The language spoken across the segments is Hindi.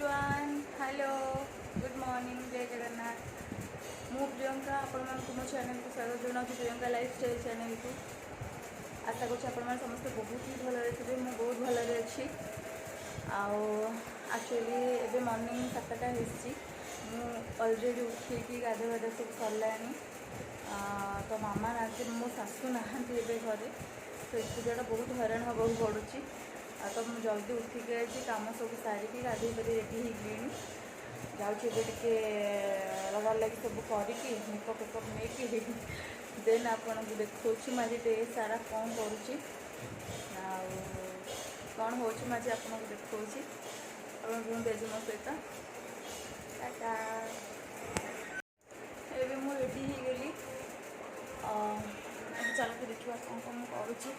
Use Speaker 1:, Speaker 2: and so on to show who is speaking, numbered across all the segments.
Speaker 1: एवरीवन हेलो गुड मॉर्निंग जय जगन्नाथ मु प्रियंका आपण मो चैनल को स्वागत जनाऊँ प्रियंका लाइफस्टाइल चैनल को आशा करूँ आपण समस्त बहुत ही भल थे मुझे बहुत भल अच्छी एक्चुअली एवं मॉर्निंग 7टा अलरेडी उठिकी गाधे गाधे सब सरला तो मामा ना मो शाशु नहांती घरे तो एकुटिया बहुत हैरान हवा पड़ुची तो मुझे जल्दी उठिक आज कम सब सारिकी गाधे पाधे रेडी हो गली जाऊँचे लगार लगे सब करके मेकअप वेकअप नहीं देन आपन को देखा मुझे डे सारा कौन करुँची कौन हो मुझे आपको देखा रुहत आज मो सहित टाटा एवं मुझे रेडी हो गली चलते देखा कौन कौन करुँची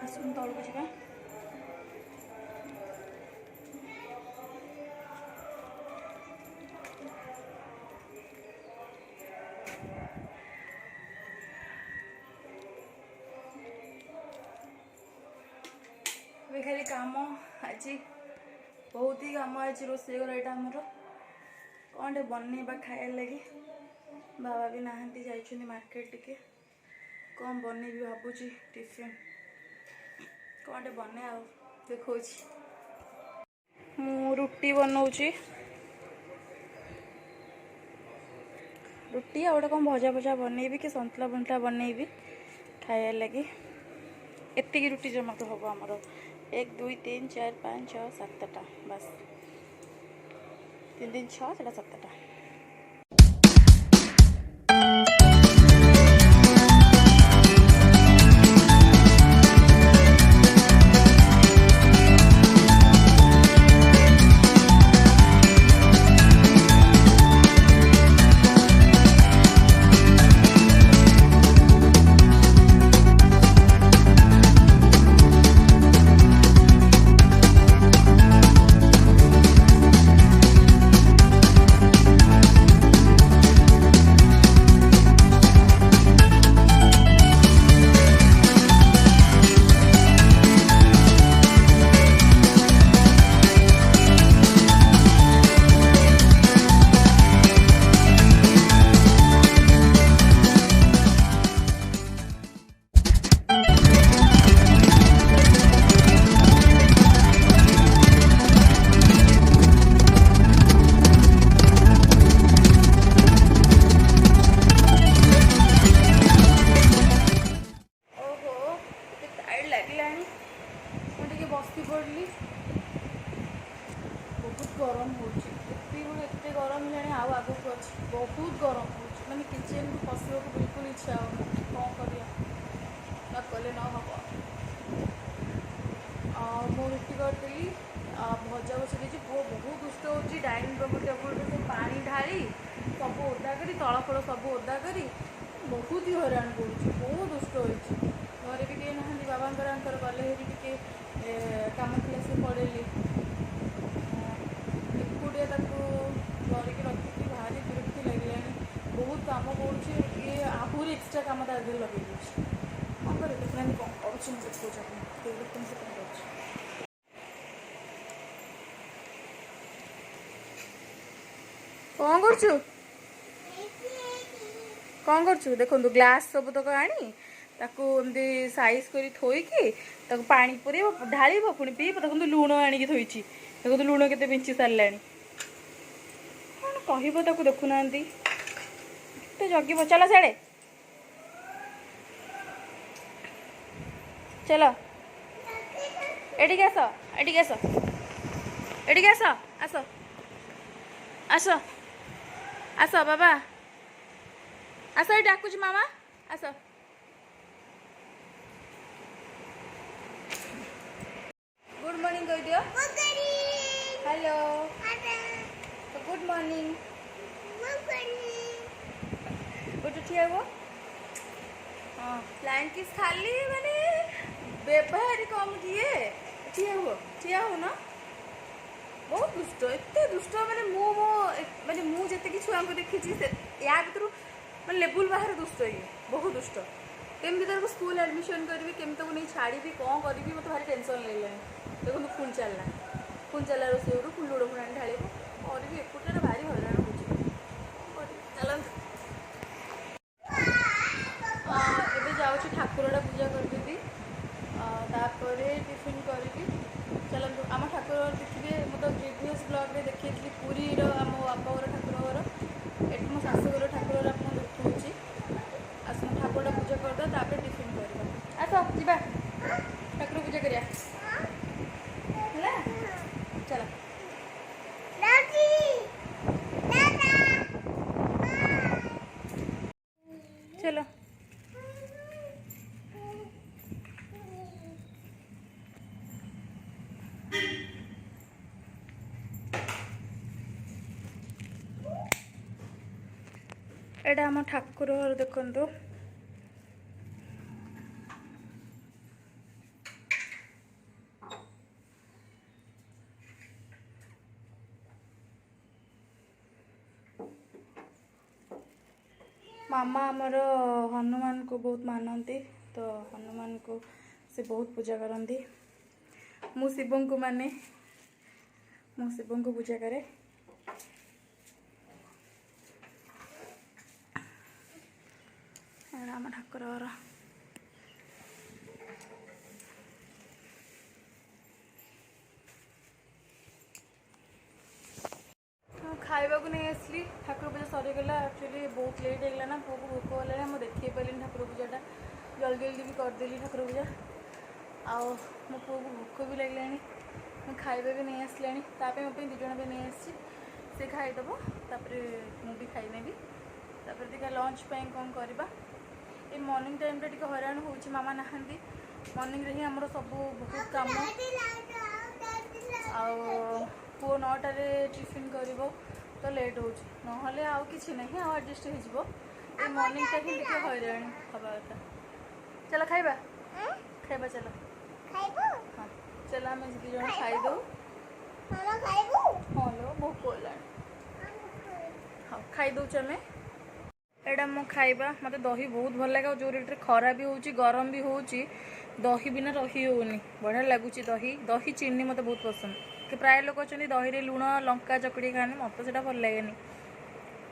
Speaker 1: आसन तौल को जावा खाली काम आज बहुत ही कम आज रोसे घर आमर कौन बनवा खाया लगे बाबा भी नहांती जाइछुनी मार्केट टिके कौन बनैबी भावुची टिफिन कौन बने आ देखो मु रुटी बनाऊँगी रुटी आ कौन भजा भजा बनैबी कि सन्तुला फंतला बनैबी खाया लगे एतिकी रुटी जमा तो हम आमर 1 2 3 4 5 6 7टा बस 3 3 6 से 7टा गरम होते गरम है आग को अच्छी बहुत गरम हो मैंने किचन को पशा बिल्कुल इच्छा हो कौन कर कले न हम मु रुटी करदेली भजा बसई पुओ बहुत दुष्ट हो डाइनिंग टेबुल सब पानी ढाली सब ओदा कर तल फल सब ओदा कर बहुत ही हैरान कर बहुत दुष्ट हो घरे भी कहीं ना बाबांकर गले हेरी टे कम थी से पड़ेली एकुटिया धरिकी रखी भारी विरक्ति लगे बहुत कम कर आहरी एक्सट्रा कम लगे कौन कर देखना कौन करुँच देखो कौन कर देखो ग्लास सब तक आनी ताकू एमती साइज कर थोईकी पानी पुरेब ढाल पुणी पीब देखो लुण आणिकी थोड़ी देखो लुण के बिंची सारा कौन कह देखुना जग चल साड़े चलो एटिक आस एटिक आस एटिक आस आस आस आस बाबा आस ये डाकुच मामा आस गुड मॉर्निंग कह दियो हेलो गुड मॉर्निंग उठ ठिया हुआ हाँ ब्लैंकेट खाली माने व्यवहार कम किए ठिया हो ना बहुत दुष्ट एत दुष्ट माने मुझे छुआ को देखी या भर मैं लेवल बाहर दुष्ट ये बहुत दुष्ट केमती तरह स्कूल एडमिशन करी केमती नहीं छाड़ी कौन करी मत भारी टेंशन लगे देखो पुणी चलना रोषे पुणी लुड़ फुण ढाल और भी एकुटे भारी हईराण हो जाऊँ ठाकुरटा पूजा करदेवी टिफिन करी चलते आम ठाकुर देखिए मतलब प्रिवियस ब्लॉग में देखी पुरी आम बापाघर ठाकुर घर ये मो शाशुघर ठाकुर आप देखूँ आस ठाकुरटा पूजा करदे टिफिन करवा आस जा ठाकुर पूजा करिया चलो चलो एटा आम ठाकुर घर देखु मामा आमर हनुमान को बहुत मानती तो हनुमान को से बहुत पूजा करती मु शिवं को माने मु शिवं को पूजा करे आम ठाकुर घर खावा को नहीं आसली ठाकुर पूजा सरीगला एक्चुअली बहुत लेट होगा ना पुआ को भोक होगा मुझे देखे पारे ठाकुर पूजाटा जल्दी जल्दी भी करदेली ठाकुर पूजा आउ मो पुआ को भोक भी लगे मैं खाଇବା भी नहीं आसला तापे मो दी जन भी नहीं आसी से खाईदेव तापर मुझे खाईनेबी तापर देखा लंच कौन करवा ये मॉर्निंग टाइम टे हईराण हो मामा नहांती मॉर्निंग रे ही आमर सब बहुत काम पुओ 9टारे टिफिन कर तो लेट हो ना आउ कि नहीं आउ एडजस्ट हो मॉर्निंग टा ही हईराण हवा कथा चलो खाइबा खाइबा चलो हाँ चलो आम दी जन खाईदे हाँ लो भोक होगा हाँ खाईदे आम एटा मो खाइबा मत दही बहुत भल लगे जो रेट खरा भी हो गरम भी हो दही बिना रही होनी बढ़िया लगुच दही चीनी मत बहुत पसंद कि प्राय लोग अच्छा दही लुण लंका चकड़ी खाने मत से भल लगे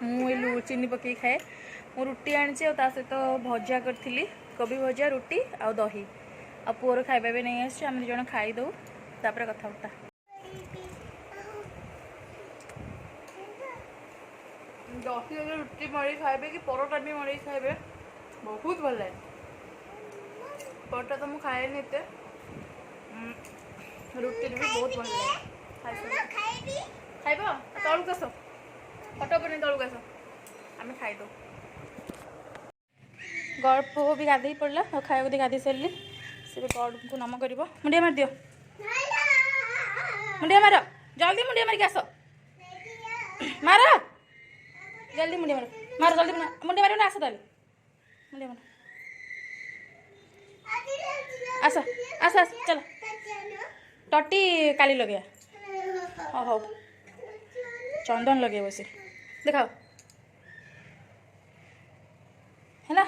Speaker 1: मुझे चीनी पकई खाए मु रुटी आनी सहित भजा करी कोबी भजा रुटी आ दही आ पुअर खाइबा भी नहीं आम जन खाईदे कथबार्ता दही रुटी मड़ी खाइबे कि परोटा भी मड़ी खाइबे बहुत भल लगे परोटा तो मुझे खाए नहीं रुटी भी बहुत भल लगे खाइब तलू आस फटो पर तलू आस आम खाईदे गड़ पुओ भी गाधे पड़ा खाया गाधे सारे से गड़ को नम कर मुंडिया मार दियो मुंडिया मार जल्दी मुंडिया मारिक आस मार जल्दी मुंडिया मार जल्दी मुंडिया मार आस ताले मुंडिया मार आस आस आस चलो टटी काली लगे हो चंदन लगे बस देखाओ है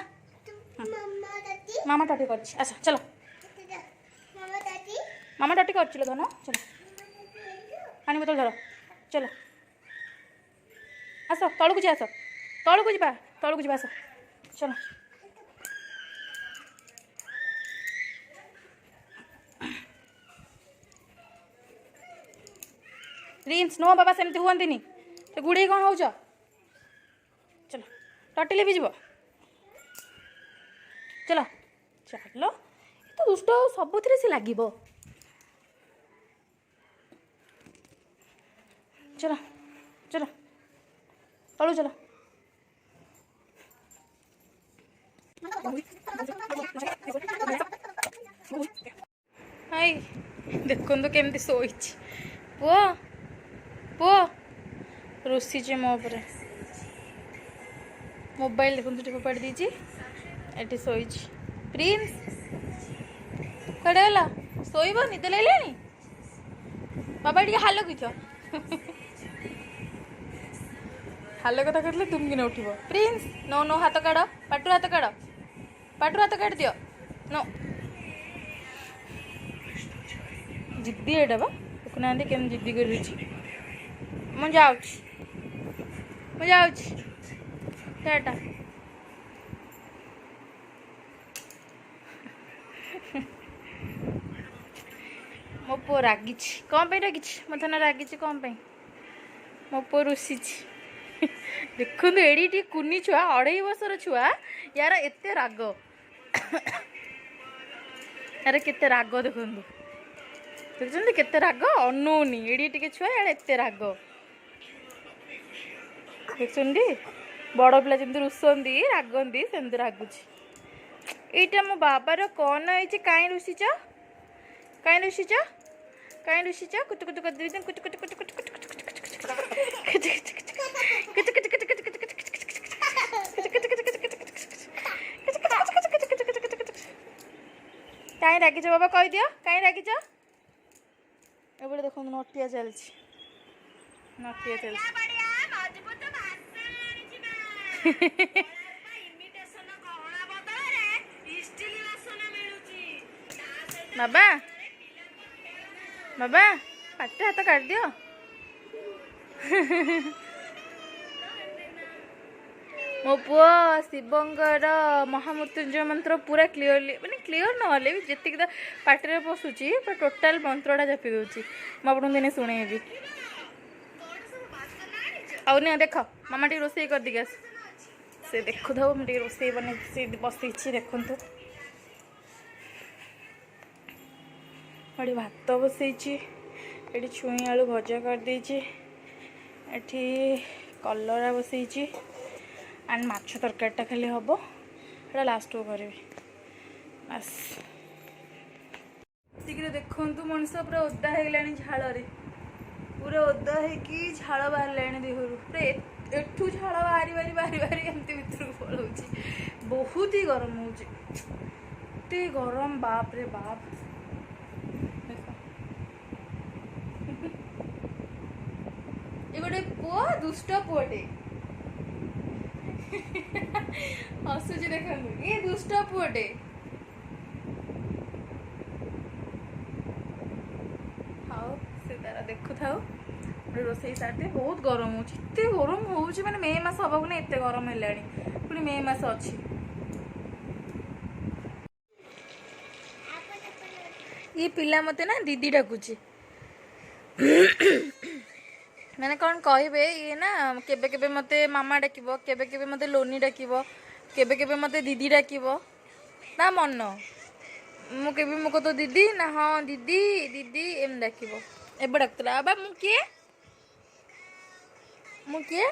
Speaker 1: मामा टटी कर चलो मामा टटी कर धन चलो पानी बोतल धर चलो आस तलू जी आस तलू जी आस चलो प्रिंस नो बाबा सेमती हुआ गुड़े कौन हो चलो टटिले भी जीव चलो चलो तो दुष्ट सबुथ से लगे चलो चलो चलो चलो हाय देखो तो केमती शोई पुओ पुओ रुषि मो पर मोबाइल देखो फोपाड़ी देती एटी शोई प्रिंस कड़े गला शोब निद लगे बाबा टे हाल किछ हाल कथा कहते तुम कि उठ प्रिंस नो नो हाथ काड़ पाटू हाथ काड़ दियो नो जिद्दी एटा बा देखुना केम जिद्दी कर टाटा मो पु रागी कौन पे रागी मो थाना रागी कौन पे मो पु रुषि देखो एडी कुनी छुआ 2.5 वर्षर छुआ यार एते राग यार केते राग देखो देखते केते राग अनौनी एडी टिके छुआ यार एते राग देखते बड़ पिला जमी रुषंती रागंती सेमती रागुच एटा मो बाबार कौन है कहीं रुषिच कुछ कुछ कर देवी कुछ कुछ कुछ कुछ कुछ कहीं रागिच बाबा कह दियो कहीं रागिच एबे देखो नटिया चलछि बाबा बाबा पाटे हाथ काट दियो मो पुओ शिवंकर महामृत्युंजय मंत्र पूरा क्लीयरली माने क्लीयर न होले भी जेतिक पाटे पशुची पूरा टोटाल मंत्रटा जपी दूची मैं आपको दिने शुणेबी आउ नहीं देख मामा टी रोसे कर दिखे से देखु था मुझे रोसे बने बसई देखु बड़ी भात बसई ये छुई आलू भजा कर देची एठी कलरा बसई एंड माछ तरकारीटा खाली हम एटा लास्ट को करी बस शीघ्र देखु मनीष पूरा ओदा हो गला झाड़ पूरा ओदा होगी झाड़ बाहर देहर पूरा एठू झाड़ बाहरी बाहरी बाहरी बाहरी एमती भर पलाऊँ बहुत ही गरम हो गरम बाप रे बाप ये गोटे पुओ दुष्ट पुओटे हसुची देखो ये दुष्ट पुओटे हाँ से तारा देखु था रोसई सारे बहुत गरम हो गरम हो मैंने मे मस हवा ना एत गरम है पुणी मे मस अच्छी ये पिला मते ना दीदी डाकुची मैंने कौन कहे ये ना केबे केबे मते मामा डाकिब केबे केबे मते लोनी डाकिब केबे केबे मते दीदी डाकिब ना मन मु केबे मु तो दीदी ना हाँ दीदी दीदी एम डाकिब एबे डाकतला बाबा मु किए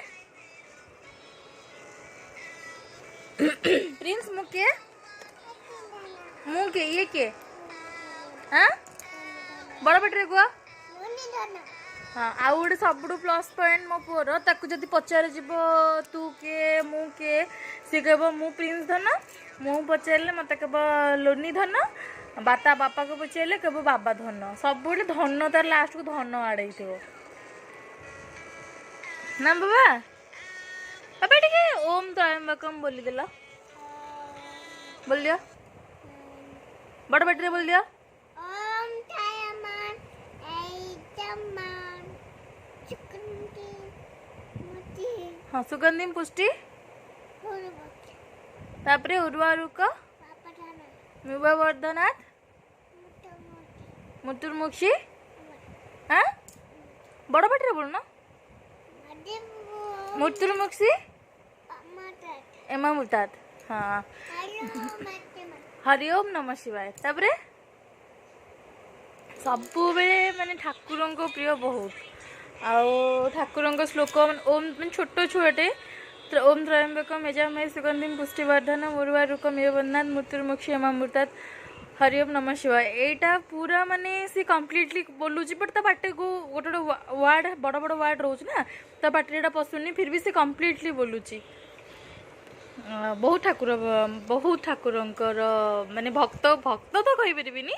Speaker 1: प्रिंस मु किए ये किए हाँ बड़ पटे गुआ हाँ आउ गोटे सब प्लस पॉइंट मो पुअर ताकू जदि पचार जीव तू किए मु किए सी कह मु प्रिंस धन मु पचारे मत कह लोनी धन बाता बापा को पचारे कह बाबा धन सब धन तार लास्ट को धन आड़े ना बाबा बाबा टे ओम त्र्यंबकम बोली देला बोल दिया बड़ बेटे बोल दिया हाँ सुगंधिम पुष्टि तापरे उर्वारुक मुवर्धनाथ मुतुर्मुक्षी हाँ बड़ पाटे बोलना मुतुर्मुक्षी एमा मुतात हाँ हरि ओम नमः शिवाय तापरे सब बेले माने ठाकुर को प्रिय बहुत आउ ठाकुर श्लोक ओम छोट छुआटे ओम त्रयंबकम यजामहे सुगंधिम पुष्टिवर्धन उर्वारुकम इव बन्नाथ मृत्युर्मुक्षी अमृतात हरि ओम नमः शिवाय। एटा पूरा माने सी कम्प्लीटली बोलूची बट ता पाटे को गोटे गोटे वर्ड बड़ बड़ वर्ड रोच ना ता पाटे एटा पसुनी फिर भी सी कम्प्लीटली बोलूची। बहुत ठाकुरंकर माने भक्त भक्त तो कहि परिबिनी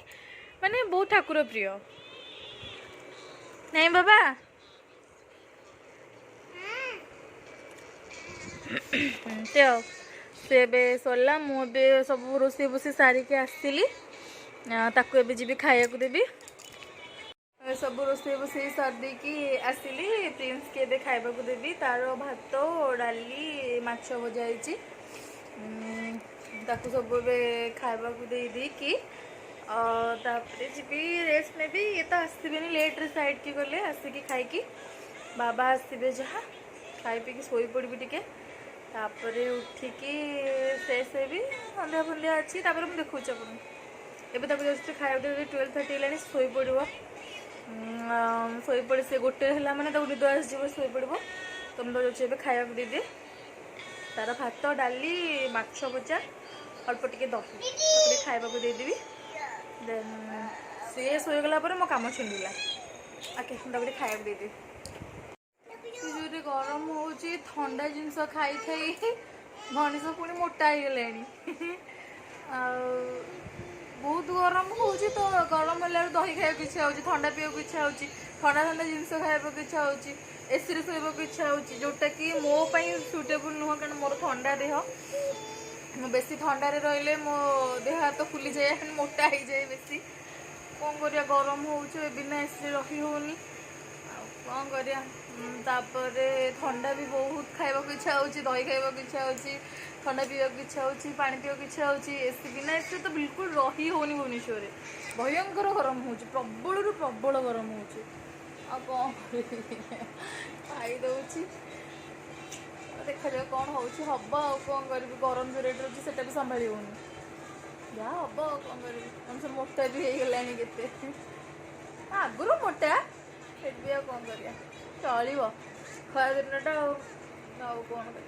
Speaker 1: माने बहुत ठाकुर प्रिय नहीं बाबा। तो से सरला मुझे सब रोसे बोसे सारिके आसली ताकू एबे जीबी खाया को देबी सब रोसे बोसे सरदेकी आसली प्रिंस के एबे खाइबा को देबी तार भात डाली माछ भजा होइची ताकू सब एबे खाइबा को दे कि तापरे जीबी रेस्ट नेबी ये तो आसबेनी लेट रे साइड की गले आसिकी खाइकी बाबा आसबे जहाँ खाई पी शोई पड़ी टिके तापरे उठिकी फ्रेश हेबी सन्ध्या फंध्या अच्छी तापर मुझे देखुच अपन एबे ताको जस्ट खाया 12:30 हेलानी शोई पड़ो शोई पड़े से गोटे है मैंने निद आसो शोई पड़ो तो मुझे जाऊँ एबे खाया दे दिए तार भात डाली माछ भजा अल्प टिके दही खाइबा को देदेवी देन सी शोगला मो कम छुंडिला आके खाया देदेवी जो गरम हो ठंडा जिनस खाई खाई मनीष पुणी मोटा हो गला बहुत गरम हो तो गरम है दही खाया इच्छा हो ठंडा पीवा इच्छा हो ठंडा ठंडा जिनस खाया इच्छा हो एसी शोक इच्छा हो जोटा कि मोपाई सुटेबल नुह कारण मोर ठंडा देह बेसी ठंडारे रहिले मो देह हाथ फुली जाए मोटा हो जाए बेसी कौन करिया गरम हो बिना एसी रही होनी कौन करिया तापरे ठंडा भी बहुत खाइबा इच्छा हो दही खाइबा इच्छा हो ठंडा पीवा इच्छा हो पानी पीवा इच्छा हो एसी बिना एसी तो बिल्कुल रही होनी भुवनेश्वर भयंकर गरम हो प्रबल प्रबल गरम हो कौन खाई दौची देखा जाए कौन हो कौन कर गरम जो रेट रोचे से भी संभाली होनी जहाँ हम कौन कर मनुष्य मोटा भी हो गला के आगुरी मोटा फिर भी कौन कर चलो खरा दिनटा कौन कर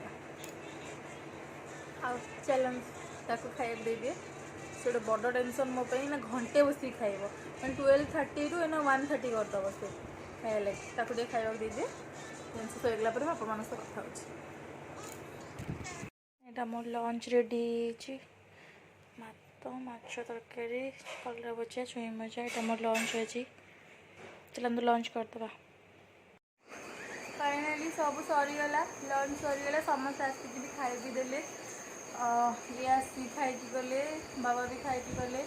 Speaker 1: चल ताको खाया दे दिए से गोटे बड़ टेंशन मो ना घंटे बस खाइब मैं 12:30 रु 1:30 करदब से खाया लगे ताको दे खाया दे दिए जिन शोगला आप कथा यहाँ मोर लंच रेडी भात माछ तरकारी कलरा भजा छुई भजा यहाँ मोर लंच अच्छी चलते लंच करदे फाइनाली सब सरीगला लंच सरीगला समस्त आसिक भी खाई भी देले ये आसिक खाई गले बाबा भी खाई गले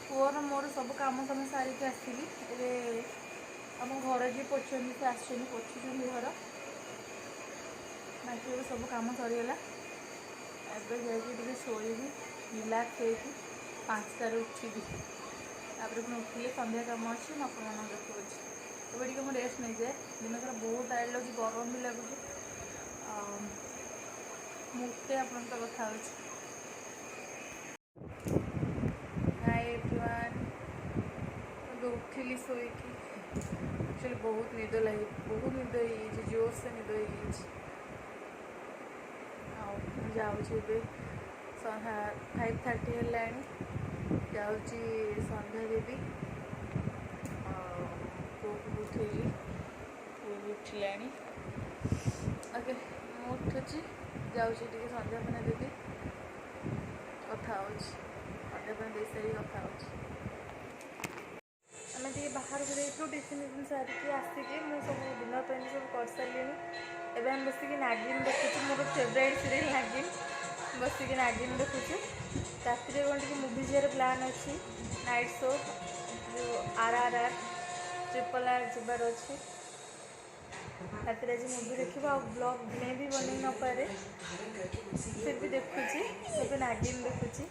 Speaker 1: पुअर मोर सब कम साम सारिक आसली आम घर जी पोछन से आसुन पोछुन घर बाकी सब कम सरीगला एवं जाइए शोबी रिलैक्स हो 5टार उठिबी तापर पुणी उठिले सन्ध्या कम अच्छी मैं आप देखुच्छी एवं टी मुझे रेस्ट नहीं जाए दिन सारा बहुत टायर्ड लगे गरम भी लगुच मुझे आप कथा हाय एवरीवन उठिली शोकी एक्चुअली बहुत निद लगे बहुत निद हो जोर से निद हो जाऊँगी 5:30 है जाऊँगी सन्ध्या देवी उठेली उठिला ओके उठुची जाऊँगी सन्ध्या पानी देवी कथा सन्ध्या पानी दे सारी कथा आम टे बाहर को जाइए टिफिन सारिकी आसिकी मुझे सब डिनर पे सब कर सारे एवं बसिक नागिन देखुची मोर फेवरेट सीरियल नागिन बसिक नागिन देखुची राति कौन टी मुवी जीवर प्लान अच्छी नाइट शो जो RRR RRR जबार अच्छी रात आज मुवी देखा ब्लॉग में भी बन न पारे फिर भी देखुची सब नागिन देखुची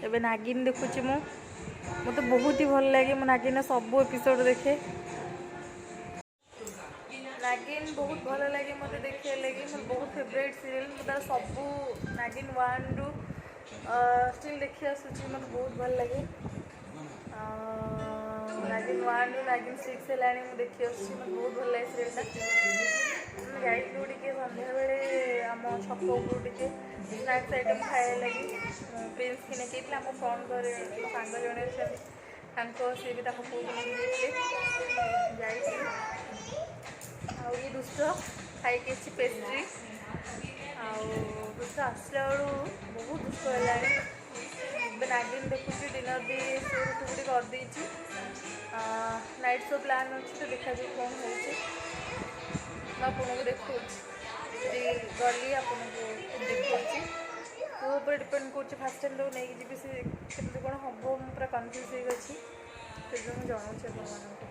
Speaker 1: एबे नागिन देखुची मत बहुत ही भल लगे मो नागिन सब एपिसोड देखे नागिन बहुत भल लगे मत देखे लगे मोर बहुत फेवरेट सीरियल तार सब नागिन 1 रु स्टिल देखी आसूँ मत बहुत भल लगे नागिन 1 ରୁ नागिन 6 ହେଲାଣି ମୁଁ ଦେଖି ଆସୁଛି। ମୋତେ ବହୁତ ଭଲ ଲାଗେ ସିରିଏଲ୍ଟା। ଆମେ ଯାଇଥିଲୁ ଟିକେ ସନ୍ଧ୍ୟାବେଳେ ଆମ ଛକ ଉପରୁ ଟିକେ ସ୍ନାକ୍ସ ଆଇଟମ୍ ଖାଇବା ଲାଗି। ପ୍ରିନ୍ସକି ନେଇକି ଯାଇଥିଲେ। ଆମ ଫୋନ୍ ଘରେ ମୋ ସାଙ୍ଗ ଜଣେ ଅଛନ୍ତି, ସିଏ ବି ତାଙ୍କ ପୁଅକୁ ନେଇକି ଯାଇଥିଲେ। ଆଉ ଇଏ ଦୁଷ୍ଟ ଖାଇକି ଆସିଛି ପେଷ୍ଟ୍ରି। ଆଉ ଦୁଷ୍ଟ ଆସିଲା ବେଳୁ ବହୁତ ଦୁଷ୍ଟ ହେଲାଣି। ଏବେ ନାଗିନ୍ ଦେଖୁଛି, ଡିନର୍ ବି ସେ ରୁଟି ଫୁଟି କରିଦେଇଛି। ନାଇଟ୍ ଶୋ ପ୍ଲାନ୍ ଅଛି ତ ଦେଖାଯାଉ କ'ଣ ହେଉଛି। ମୁଁ ଆପଣଙ୍କୁ ଦେଖାଉଛି, ଯଦି ଗଲି ଆପଣଙ୍କୁ ଦେଖାଉଛି। ମୋ ଉପରେ ଡିପେଣ୍ଡ କରୁଛି। ଫାର୍ଷ୍ଟ ଟାଇମ୍ ତାକୁ ନେଇକି ଯିବି, ସେ କେମିତି କ'ଣ ହେବ ମୁଁ ପୁରା କନଫ୍ୟୁଜ୍ ହେଇକି ଅଛି। ସେଥିପାଇଁ ମୁଁ ଜଣାଉଛି ଆପଣମାନଙ୍କୁ।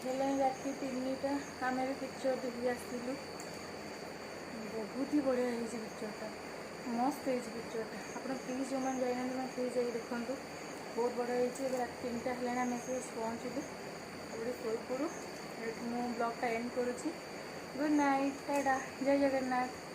Speaker 1: ହେଲାଣି ରାତି 3ଟା। ଆମେ ବି ପିକ୍ଚର ଦେଖିକି ଆସିଥିଲୁ। ବହୁତ ହି ବଢ଼ିଆ ହେଇଛି ପିକ୍ଚରଟା, ମସ୍ତ ହେଇଛି ପିକ୍ଚରଟା। ଆପଣ ପ୍ଲିଜ୍ ଯେଉଁମାନେ ଯାଇନାହାନ୍ତି ମାନେ ପ୍ଲିଜ୍ ଯାଇକି ଦେଖନ୍ତୁ, ବହୁତ ବଢ଼ିଆ ହେଇଛି। ଏବେ ରାତି 3ଟା ହେଲାଣି, ଆମେ ଆସିକି ପହଞ୍ଚିଲୁ। ଏବେ ଶୋଇପଡ଼ୁ। ଏଠି ମୁଁ ବ୍ଲଗ୍ଟା ଏଣ୍ଡ କରୁଛି। ଗୁଡ୍ ନାଇଟ୍, ଟାଟା, ଜୟ ଜଗନ୍ନାଥ।